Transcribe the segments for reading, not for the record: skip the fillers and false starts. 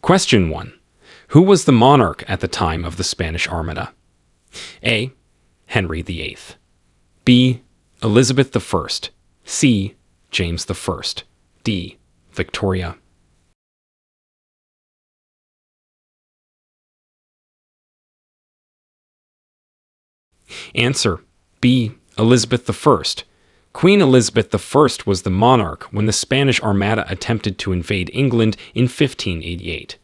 Question 1. Who was the monarch at the time of the Spanish Armada? A. Henry VIII. B. Elizabeth I. C. James I. D. Victoria. Answer: B. Elizabeth I. Queen Elizabeth I was the monarch when the Spanish Armada attempted to invade England in 1588.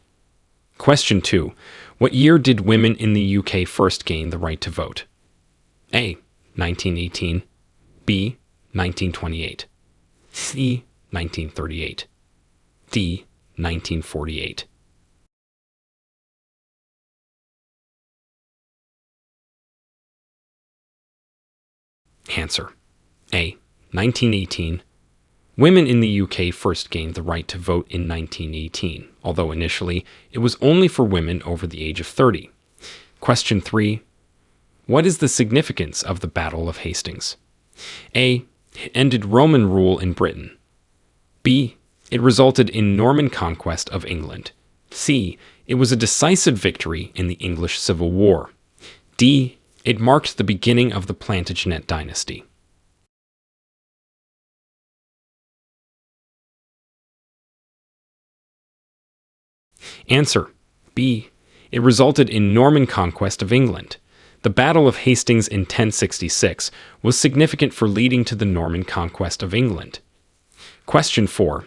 Question 2. What year did women in the UK first gain the right to vote? A. 1918. B. 1928. C. 1938. D. 1948. Answer: A. 1918. Women in the UK first gained the right to vote in 1918, although initially it was only for women over the age of 30. Question 3. What is the significance of the Battle of Hastings? A. It ended Roman rule in Britain. B. It resulted in Norman conquest of England. C. It was a decisive victory in the English Civil War. D. It marked the beginning of the Plantagenet dynasty. Answer: B. It resulted in Norman conquest of England. The Battle of Hastings in 1066 was significant for leading to the Norman conquest of England. Question 4.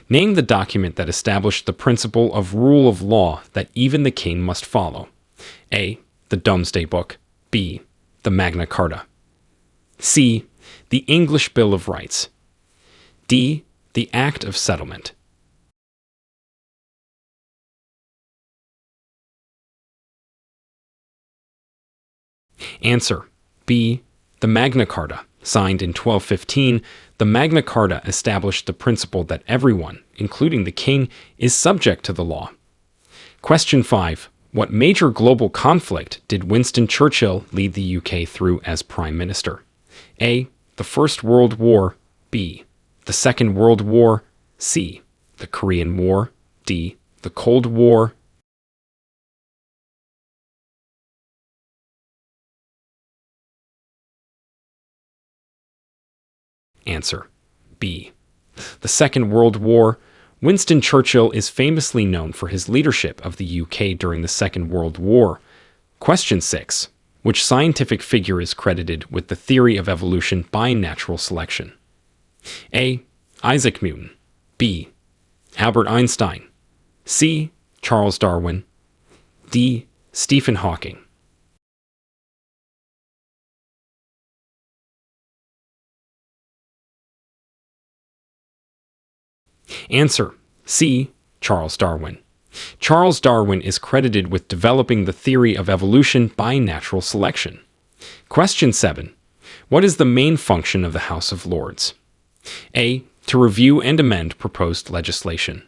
Name the document that established the principle of rule of law that even the king must follow. A. The Domesday Book. B. The Magna Carta. C. The English Bill of Rights. D. The Act of Settlement. Answer: B. The Magna Carta. Signed in 1215, the Magna Carta established the principle that everyone, including the king, is subject to the law. Question 5. What major global conflict did Winston Churchill lead the UK through as Prime Minister? A. The First World War. B. The Second World War. C. The Korean War. D. The Cold War. Answer: B. The Second World War. Winston Churchill is famously known for his leadership of the UK during the Second World War. Question 6. Which scientific figure is credited with the theory of evolution by natural selection? A. Isaac Newton. B. Albert Einstein. C. Charles Darwin. D. Stephen Hawking. Answer: C. Charles Darwin. Charles Darwin is credited with developing the theory of evolution by natural selection. Question 7. What is the main function of the House of Lords? A. To review and amend proposed legislation.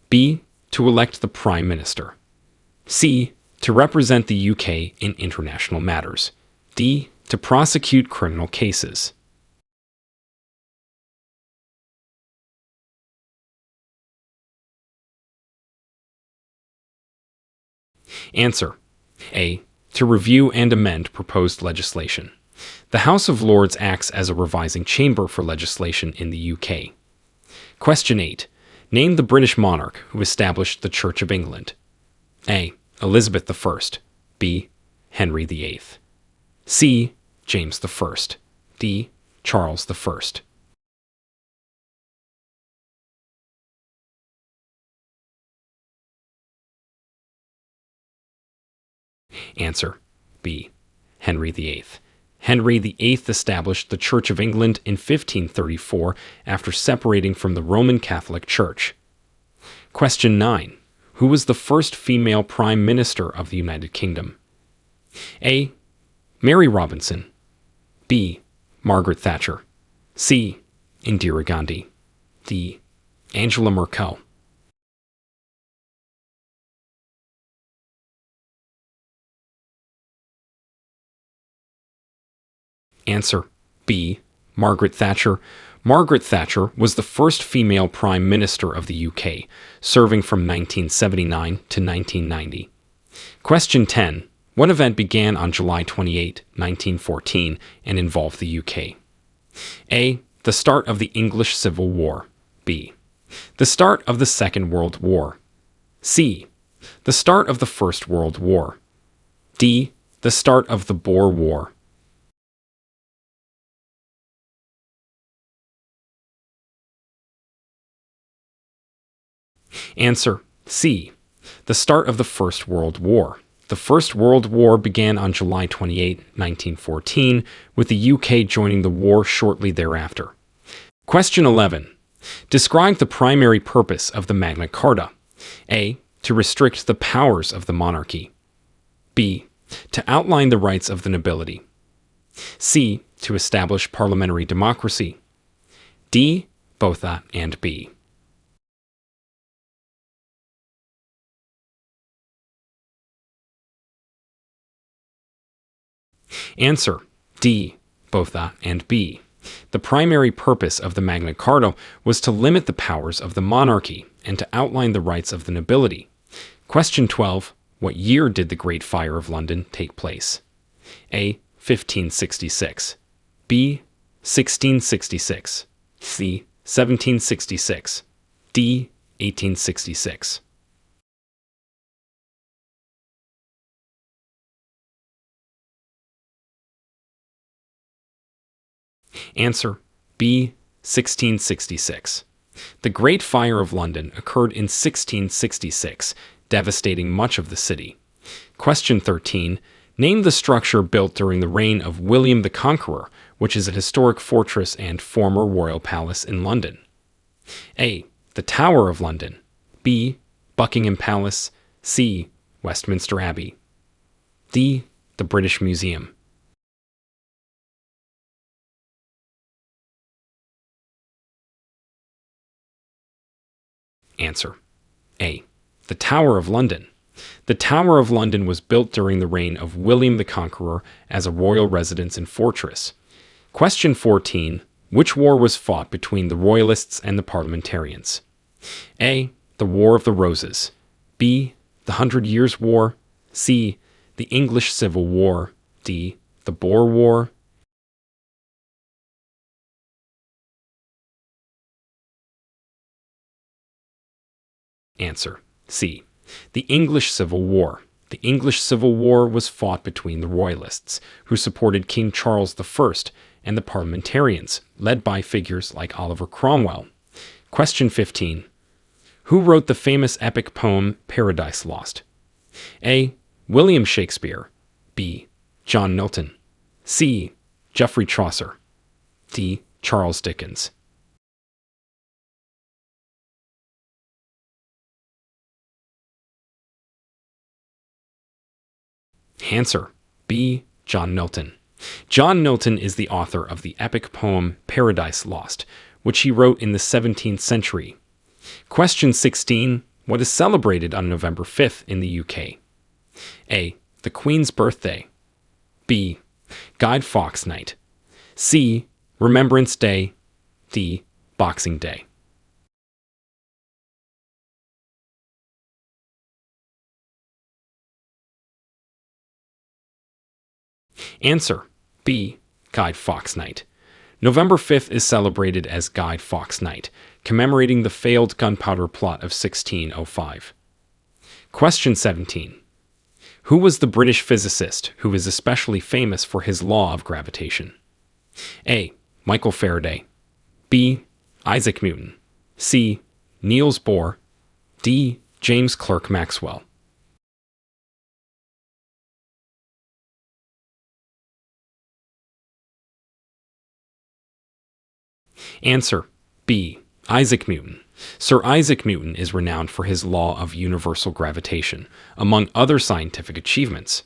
B. To elect the Prime Minister. C. To represent the UK in international matters. D. To prosecute criminal cases. Answer: A. To review and amend proposed legislation. The House of Lords acts as a revising chamber for legislation in the UK. Question 8. Name the British monarch who established the Church of England. A. Elizabeth I. B. Henry VIII. C. James I. D. Charles I. Answer: B. Henry VIII. Henry VIII established the Church of England in 1534 after separating from the Roman Catholic Church. Question 9. Who was the first female Prime Minister of the United Kingdom? A. Mary Robinson. B. Margaret Thatcher. C. Indira Gandhi. D. Angela Merkel. Answer: B. Margaret Thatcher. Margaret Thatcher was the first female Prime Minister of the UK, serving from 1979 to 1990. Question 10. What event began on July 28, 1914, and involved the UK? A. The start of the English Civil War. B. The start of the Second World War. C. The start of the First World War. D. The start of the Boer War. Answer: C. The start of the First World War. The First World War began on July 28, 1914, with the UK joining the war shortly thereafter. Question 11. Describe the primary purpose of the Magna Carta. A. To restrict the powers of the monarchy. B. To outline the rights of the nobility. C. To establish parliamentary democracy. D. Both A and B. Answer: D. Both A and B. The primary purpose of the Magna Carta was to limit the powers of the monarchy and to outline the rights of the nobility. Question 12. What year did the Great Fire of London take place? A. 1566. B. 1666. C. 1766. D. 1866. Answer: B. 1666. The Great Fire of London occurred in 1666, devastating much of the city. Question 13. Name the structure built during the reign of William the Conqueror, which is a historic fortress and former royal palace in London. A. The Tower of London. B. Buckingham Palace. C. Westminster Abbey. D. The British Museum. Answer: A. The Tower of London. The Tower of London was built during the reign of William the Conqueror as a royal residence and fortress. Question 14. Which war was fought between the Royalists and the Parliamentarians? A. The War of the Roses. B. The 100 Years' War. C. The English Civil War. D. The Boer War. Answer: C. The English Civil War. The English Civil War was fought between the Royalists, who supported King Charles I, and the Parliamentarians, led by figures like Oliver Cromwell. Question 15. Who wrote the famous epic poem Paradise Lost? A. William Shakespeare. B. John Milton. C. Geoffrey Chaucer. D. Charles Dickens. Answer: B. John Milton. John Milton is the author of the epic poem Paradise Lost, which he wrote in the 17th century. Question 16. What is celebrated on November 5th in the UK? A. The Queen's birthday. B. Guy Fawkes Night. C. Remembrance Day. D. Boxing Day. Answer: B. Guy Fawkes Night. November 5th is celebrated as Guy Fawkes Night, commemorating the failed gunpowder plot of 1605. Question 17. Who was the British physicist who is especially famous for his law of gravitation? A. Michael Faraday. B. Isaac Newton. C. Niels Bohr. D. James Clerk Maxwell. Answer: B. Isaac Newton. Sir Isaac Newton is renowned for his law of universal gravitation, among other scientific achievements.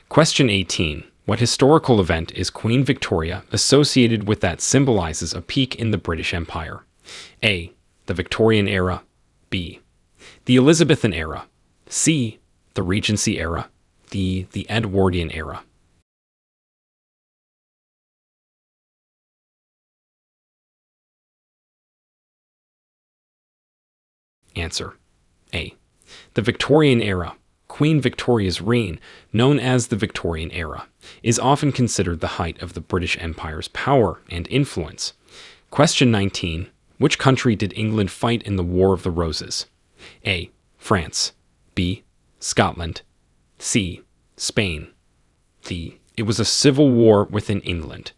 Question 18. What historical event is Queen Victoria associated with that symbolizes a peak in the British Empire? A. The Victorian era. B. The Elizabethan era. C. The Regency era. D. The Edwardian era. Answer: A. The Victorian era. Queen Victoria's reign, known as the Victorian era, is often considered the height of the British Empire's power and influence. Question 19. Which country did England fight in the War of the Roses? A. France. B. Scotland. C. Spain. D. It was a civil war within England.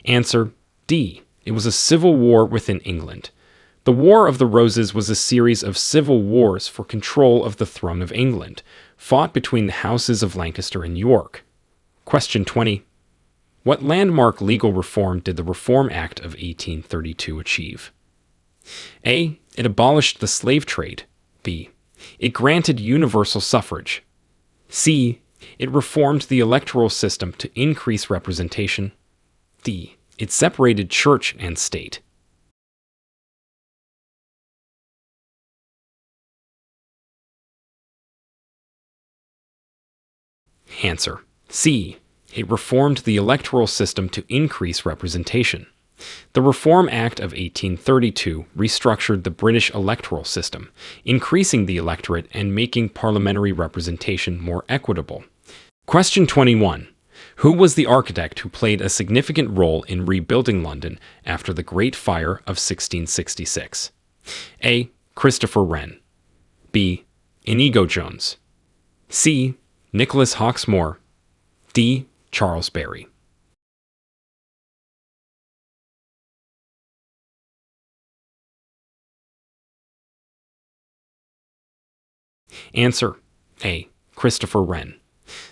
Answer: D. It was a civil war within England. The War of the Roses was a series of civil wars for control of the throne of England, fought between the houses of Lancaster and York. Question 20. What landmark legal reform did the Reform Act of 1832 achieve? A. It abolished the slave trade. B. It granted universal suffrage. C. It reformed the electoral system to increase representation. D. It separated church and state. Answer: C. It reformed the electoral system to increase representation. The Reform Act of 1832 restructured the British electoral system, increasing the electorate and making parliamentary representation more equitable. Question 21. Who was the architect who played a significant role in rebuilding London after the Great Fire of 1666? A. Christopher Wren. B. Inigo Jones. C. Nicholas Hawksmoor. D. Charles Barry. Answer: A. Christopher Wren.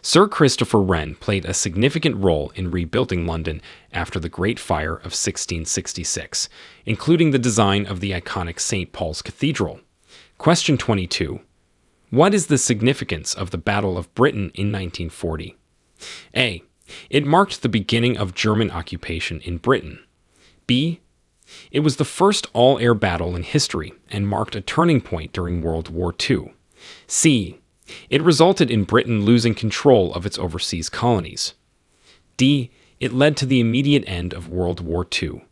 Sir Christopher Wren played a significant role in rebuilding London after the Great Fire of 1666, including the design of the iconic St. Paul's Cathedral. Question 22. What is the significance of the Battle of Britain in 1940? A. It marked the beginning of German occupation in Britain. B. It was the first all-air battle in history and marked a turning point during World War II. C. It resulted in Britain losing control of its overseas colonies. D. It led to the immediate end of World War II.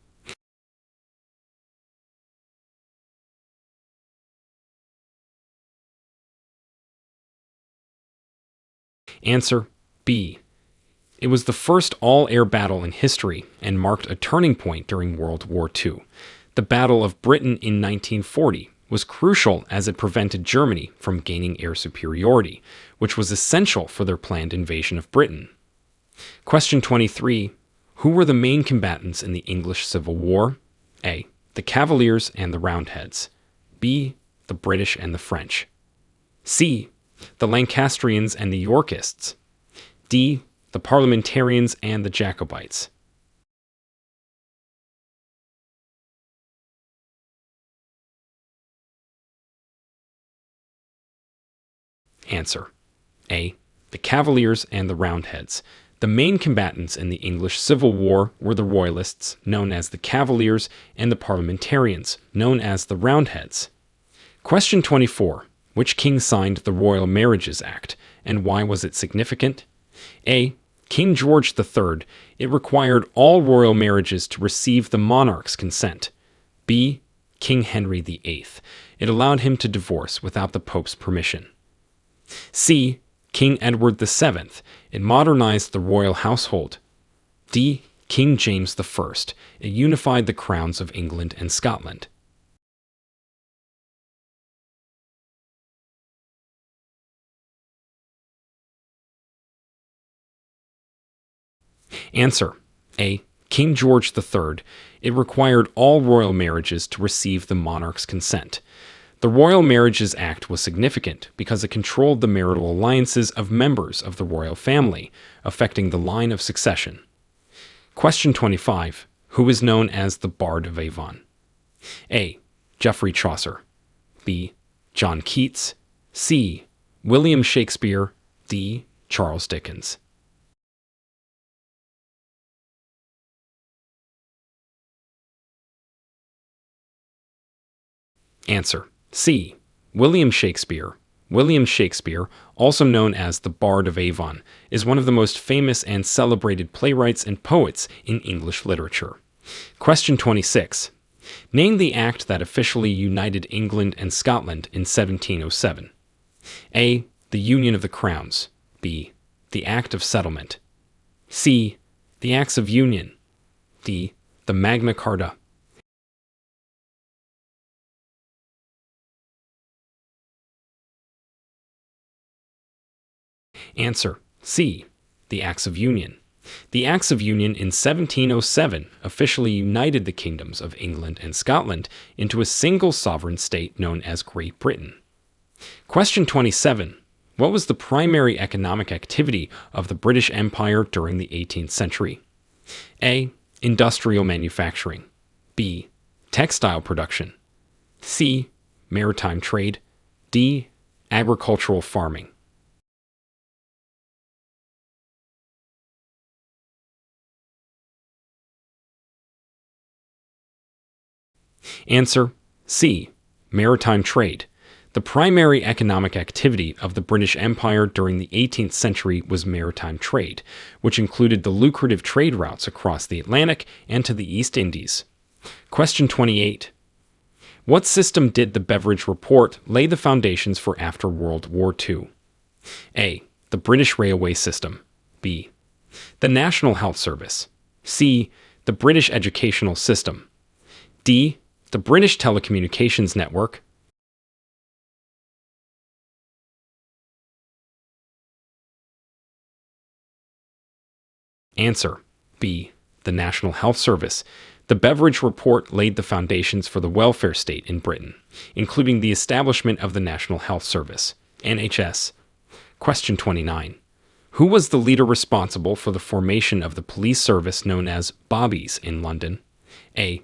Answer: B. It was the first all-air battle in history and marked a turning point during World War II. The Battle of Britain in 1940 was crucial as it prevented Germany from gaining air superiority, which was essential for their planned invasion of Britain. Question 23. Who were the main combatants in the English Civil War? A. The Cavaliers and the Roundheads. B. The British and the French. C. The Lancastrians and the Yorkists. D. The Parliamentarians and the Jacobites. Answer: A. The Cavaliers and the Roundheads. The main combatants in the English Civil War were the Royalists, known as the Cavaliers, and the Parliamentarians, known as the Roundheads. Question 24. Which king signed the Royal Marriages Act, and why was it significant? A. King George III. It required all royal marriages to receive the monarch's consent. B. King Henry VIII. It allowed him to divorce without the Pope's permission. C. King Edward VII. It modernized the royal household. D. King James I. It unified the crowns of England and Scotland. Answer: A. King George III. It required all royal marriages to receive the monarch's consent. The Royal Marriages Act was significant because it controlled the marital alliances of members of the royal family, affecting the line of succession. Question 25. Who is known as the Bard of Avon? A. Geoffrey Chaucer. B. John Keats. C. William Shakespeare. D. Charles Dickens. Answer: C. William Shakespeare. William Shakespeare, also known as the Bard of Avon, is one of the most famous and celebrated playwrights and poets in English literature. Question 26. Name the act that officially united England and Scotland in 1707. A. The Union of the Crowns. B. The Act of Settlement. C. The Acts of Union. D. The Magna Carta. Answer: C. The Acts of Union. The Acts of Union in 1707 officially united the kingdoms of England and Scotland into a single sovereign state known as Great Britain. Question 27. What was the primary economic activity of the British Empire during the 18th century? A. Industrial manufacturing. B. Textile production. C. Maritime trade. D. Agricultural farming. Answer: C. Maritime trade. The primary economic activity of the British Empire during the 18th century was maritime trade, which included the lucrative trade routes across the Atlantic and to the East Indies. Question 28. What system did the Beveridge Report lay the foundations for after World War II? A. The British Railway System. B. The National Health Service. C. The British Educational System. D. The British Telecommunications Network. Answer: B. The National Health Service. The Beveridge Report laid the foundations for the welfare state in Britain, including the establishment of the National Health Service, NHS. Question 29. Who was the leader responsible for the formation of the police service known as Bobbies in London? A.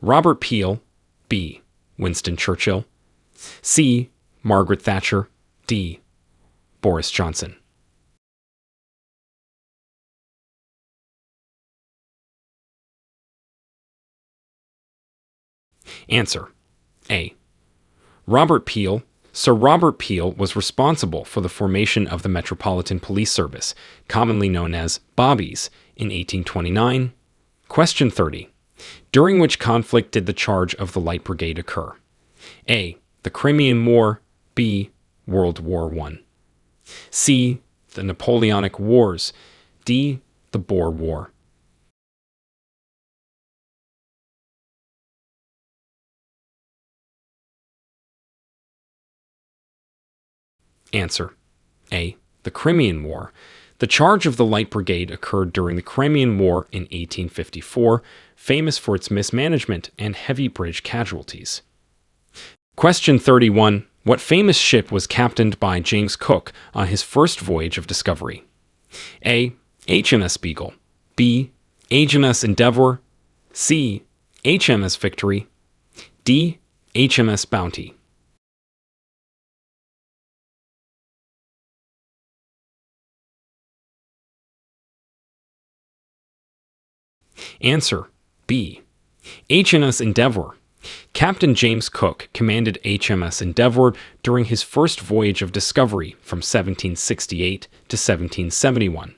Robert Peel. B. Winston Churchill. C. Margaret Thatcher. D. Boris Johnson. Answer: A. Robert Peel. Sir Robert Peel was responsible for the formation of the Metropolitan Police Service, commonly known as Bobbies, in 1829. Question 30. During which conflict did the charge of the Light Brigade occur? A. The Crimean War. B. World War I. C. The Napoleonic Wars. D. The Boer War. Answer: A. The Crimean War. The charge of the Light Brigade occurred during the Crimean War in 1854, famous for its mismanagement and heavy British casualties. Question 31. What famous ship was captained by James Cook on his first voyage of discovery? A. HMS Beagle. B. HMS Endeavour. C. HMS Victory. D. HMS Bounty. Answer: B. HMS Endeavour. Captain James Cook commanded HMS Endeavour during his first voyage of discovery from 1768 to 1771.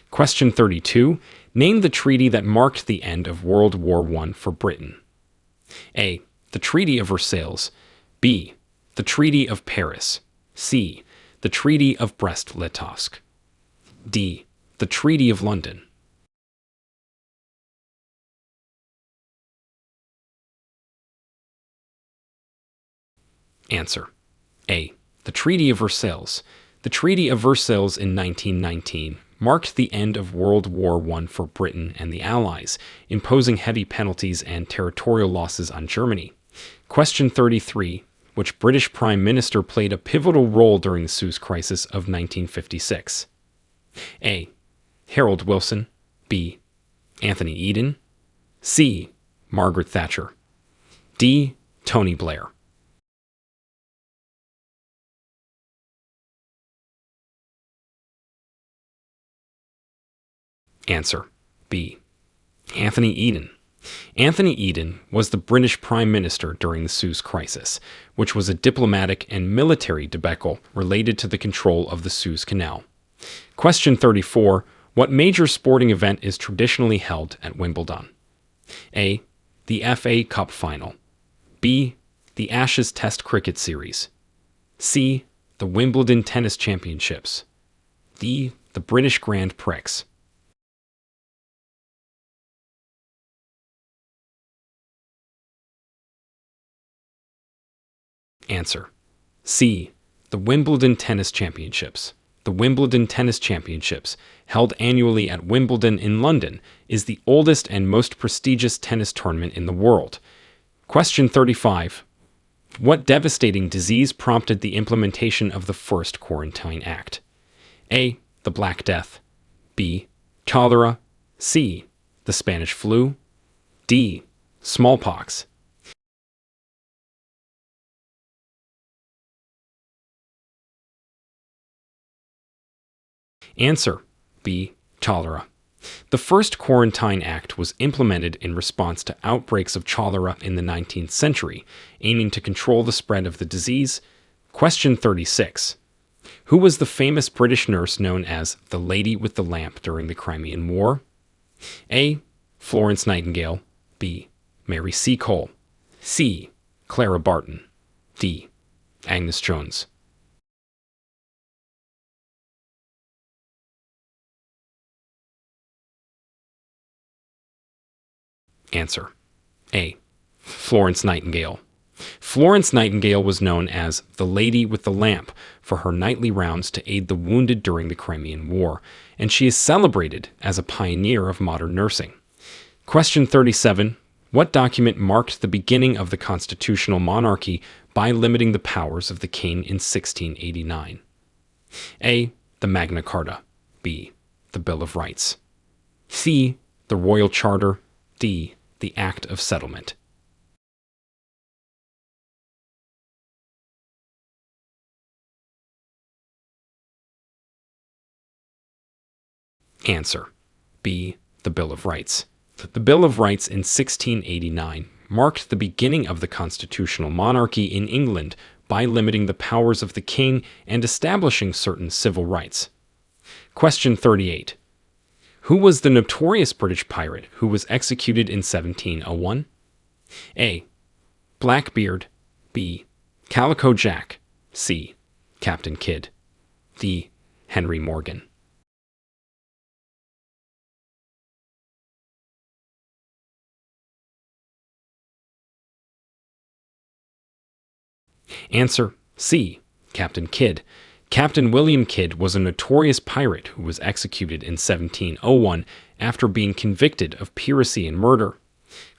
Question 32. Name the treaty that marked the end of World War I for Britain. A. The Treaty of Versailles. B. The Treaty of Paris. C. The Treaty of Brest-Litovsk. D. The Treaty of London. Answer: A. The Treaty of Versailles. The Treaty of Versailles in 1919 marked the end of World War I for Britain and the Allies, imposing heavy penalties and territorial losses on Germany. Question 33. Which British Prime Minister played a pivotal role during the Suez Crisis of 1956? A. Harold Wilson. B. Anthony Eden. C. Margaret Thatcher. D. Tony Blair. Answer: B. Anthony Eden. Anthony Eden was the British Prime Minister during the Suez Crisis, which was a diplomatic and military debacle related to the control of the Suez Canal. Question 34. What major sporting event is traditionally held at Wimbledon? A. The FA Cup Final. B. The Ashes Test Cricket Series. C. The Wimbledon Tennis Championships. D. The British Grand Prix. Answer. C. The Wimbledon Tennis Championships. The Wimbledon Tennis Championships, held annually at Wimbledon in London, is the oldest and most prestigious tennis tournament in the world. Question 35. What devastating disease prompted the implementation of the first Quarantine Act? A. The Black Death. B. Cholera. C. The Spanish flu. D. Smallpox. Answer. B. Cholera. The first Quarantine Act was implemented in response to outbreaks of cholera in the 19th century, aiming to control the spread of the disease. Question 36. Who was the famous British nurse known as the Lady with the Lamp during the Crimean War? A. Florence Nightingale. B. Mary Seacole. C. Clara Barton. D. Agnes Jones. Answer. A. Florence Nightingale. Florence Nightingale was known as the Lady with the Lamp for her nightly rounds to aid the wounded during the Crimean War, and she is celebrated as a pioneer of modern nursing. Question 37. What document marked the beginning of the constitutional monarchy by limiting the powers of the king in 1689? A. The Magna Carta. B. The Bill of Rights. C. The Royal Charter. D. The Act of Settlement. Answer. B. The Bill of Rights. The Bill of Rights in 1689 marked the beginning of the constitutional monarchy in England by limiting the powers of the king and establishing certain civil rights. Question 38. Who was the notorious British pirate who was executed in 1701? A. Blackbeard. B. Calico Jack. C. Captain Kidd. D. Henry Morgan. Answer. C. Captain Kidd. Captain William Kidd was a notorious pirate who was executed in 1701 after being convicted of piracy and murder.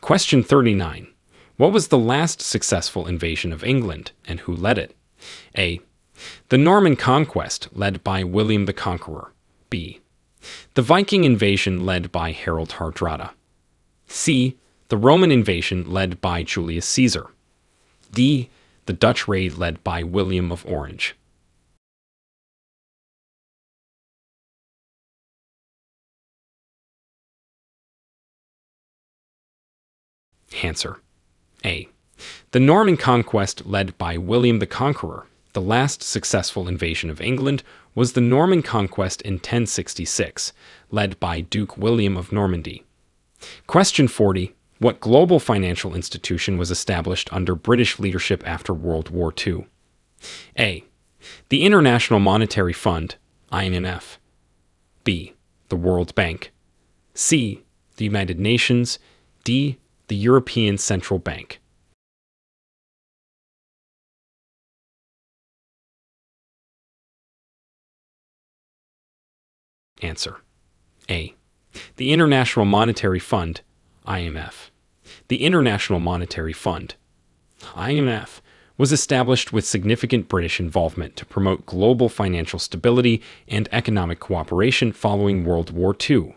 Question 39. What was the last successful invasion of England, and who led it? A. The Norman Conquest, led by William the Conqueror. B. The Viking invasion, led by Harold Hardrada. C. The Roman invasion, led by Julius Caesar. D. The Dutch raid, led by William of Orange. Answer. A. The Norman Conquest, led by William the Conqueror. The last successful invasion of England was the Norman Conquest in 1066, led by Duke William of Normandy. Question 40. What global financial institution was established under British leadership after World War II? A. The International Monetary Fund, IMF. B. The World Bank. C. The United Nations. D. The European Central Bank. Answer. A. The International Monetary Fund, IMF. The International Monetary Fund, IMF, was established with significant British involvement to promote global financial stability and economic cooperation following World War II.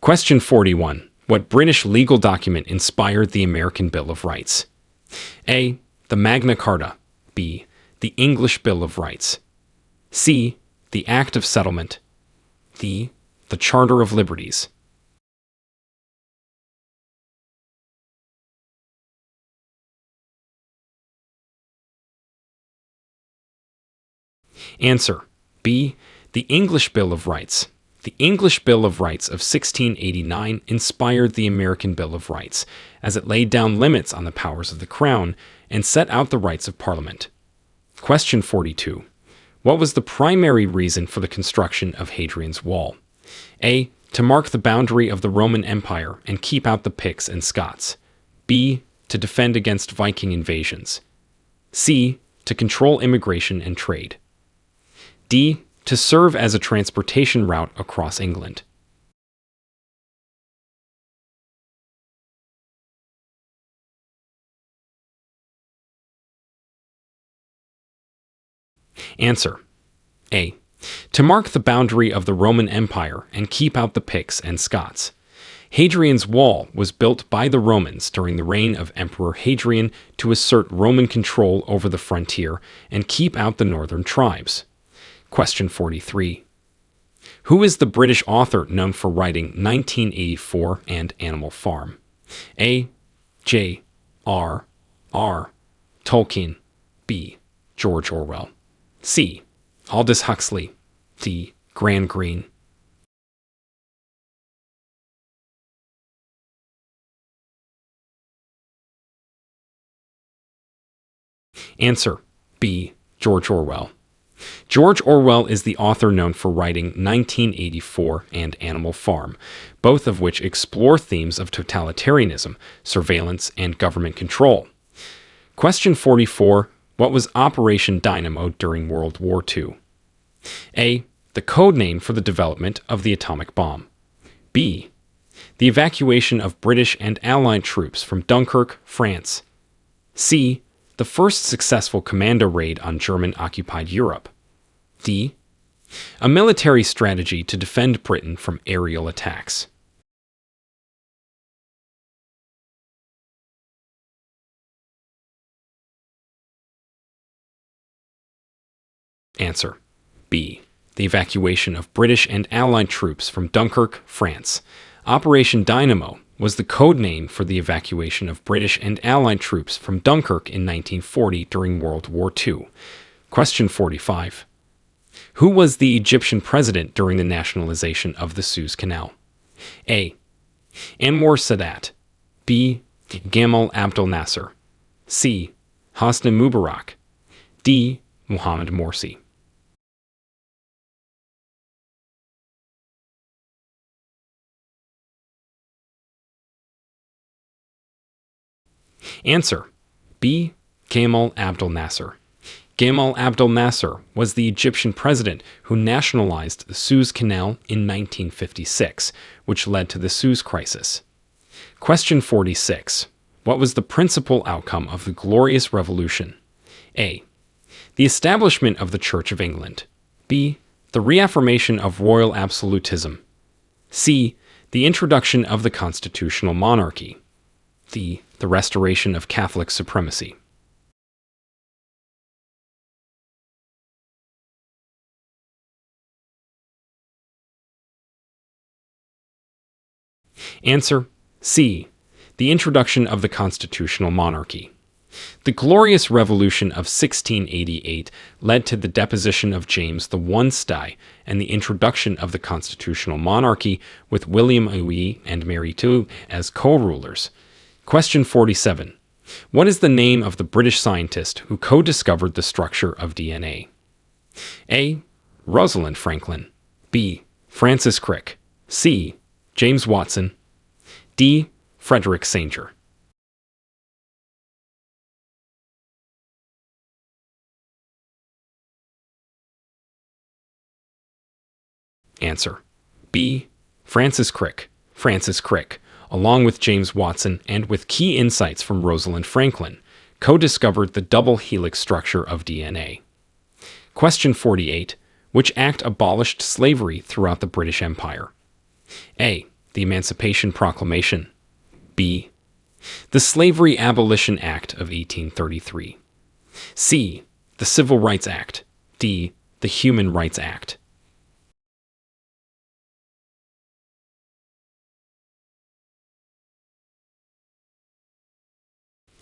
Question 41. What British legal document inspired the American Bill of Rights? A. The Magna Carta. B. The English Bill of Rights. C. The Act of Settlement. D. The Charter of Liberties. Answer B. The English Bill of Rights. The English Bill of Rights of 1689 inspired the American Bill of Rights, as it laid down limits on the powers of the Crown and set out the rights of Parliament. Question 42. What was the primary reason for the construction of Hadrian's Wall? A. To mark the boundary of the Roman Empire and keep out the Picts and Scots. B. To defend against Viking invasions. C. To control immigration and trade. D. To serve as a transportation route across England. Answer A. To mark the boundary of the Roman Empire and keep out the Picts and Scots. Hadrian's Wall was built by the Romans during the reign of Emperor Hadrian to assert Roman control over the frontier and keep out the northern tribes. Question 43. Who is the British author known for writing 1984 and Animal Farm? A. J. R. R. Tolkien. B. George Orwell. C. Aldous Huxley. D. Graham Greene. Answer B. George Orwell. George Orwell is the author known for writing 1984 and Animal Farm, both of which explore themes of totalitarianism, surveillance, and government control. Question 44. What was Operation Dynamo during World War II? A. The code name for the development of the atomic bomb. B. The evacuation of British and Allied troops from Dunkirk, France. C. The first successful commando raid on German-occupied Europe. D. A military strategy to defend Britain from aerial attacks. Answer B. The evacuation of British and Allied troops from Dunkirk, France. Operation Dynamo was the code name for the evacuation of British and Allied troops from Dunkirk in 1940 during World War II. Question 45. Who was the Egyptian president during the nationalization of the Suez Canal? A. Anwar Sadat. B. Gamal Abdel Nasser. C. Hosni Mubarak. D. Mohamed Morsi. Answer B. Gamal Abdel Nasser. Gamal Abdel Nasser was the Egyptian president who nationalized the Suez Canal in 1956, which led to the Suez Crisis. Question 46. What was the principal outcome of the Glorious Revolution? A. The establishment of the Church of England. B. The reaffirmation of royal absolutism. C. The introduction of the constitutional monarchy. D. The restoration of Catholic supremacy. Answer C. The introduction of the constitutional monarchy. The Glorious Revolution of 1688 led to the deposition of James I Stye and the introduction of the constitutional monarchy with William Louis and Mary II as co-rulers. Question 47. What is the name of the British scientist who co-discovered the structure of DNA? A. Rosalind Franklin. B. Francis Crick. C. James Watson. D. Frederick Sanger. Answer B. Francis Crick. Francis Crick, along with James Watson and with key insights from Rosalind Franklin, co-discovered the double helix structure of DNA. Question 48. Which act abolished slavery throughout the British Empire? A. The Emancipation Proclamation. B. The Slavery Abolition Act of 1833. C. The Civil Rights Act. D. The Human Rights Act.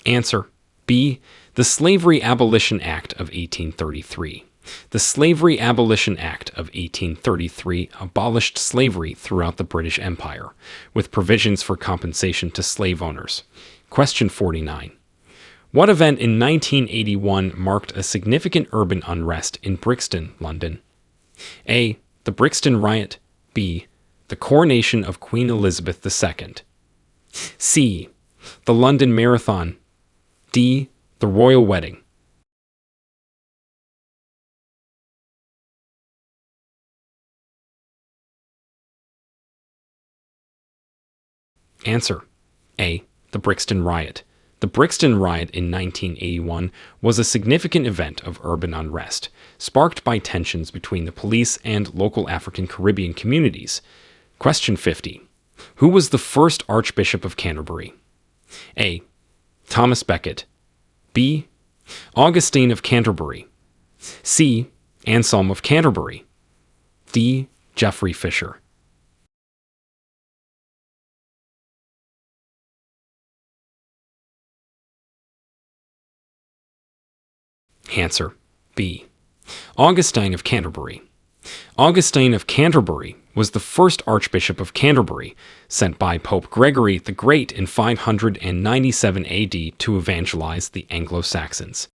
Answer B. The Slavery Abolition Act of 1833. The Slavery Abolition Act of 1833 abolished slavery throughout the British Empire, with provisions for compensation to slave owners. Question 49. What event in 1981 marked a significant urban unrest in Brixton, London? A. The Brixton Riot. B. The coronation of Queen Elizabeth II. C. The London Marathon. D. The Royal Wedding. Answer. A. The Brixton Riot. The Brixton Riot in 1981 was a significant event of urban unrest, sparked by tensions between the police and local African Caribbean communities. Question 50. Who was the first Archbishop of Canterbury? A. Thomas Becket. B. Augustine of Canterbury. C. Anselm of Canterbury. D. Geoffrey Fisher. Answer. B. Augustine of Canterbury. Augustine of Canterbury was the first Archbishop of Canterbury, sent by Pope Gregory the Great in 597 AD to evangelize the Anglo-Saxons.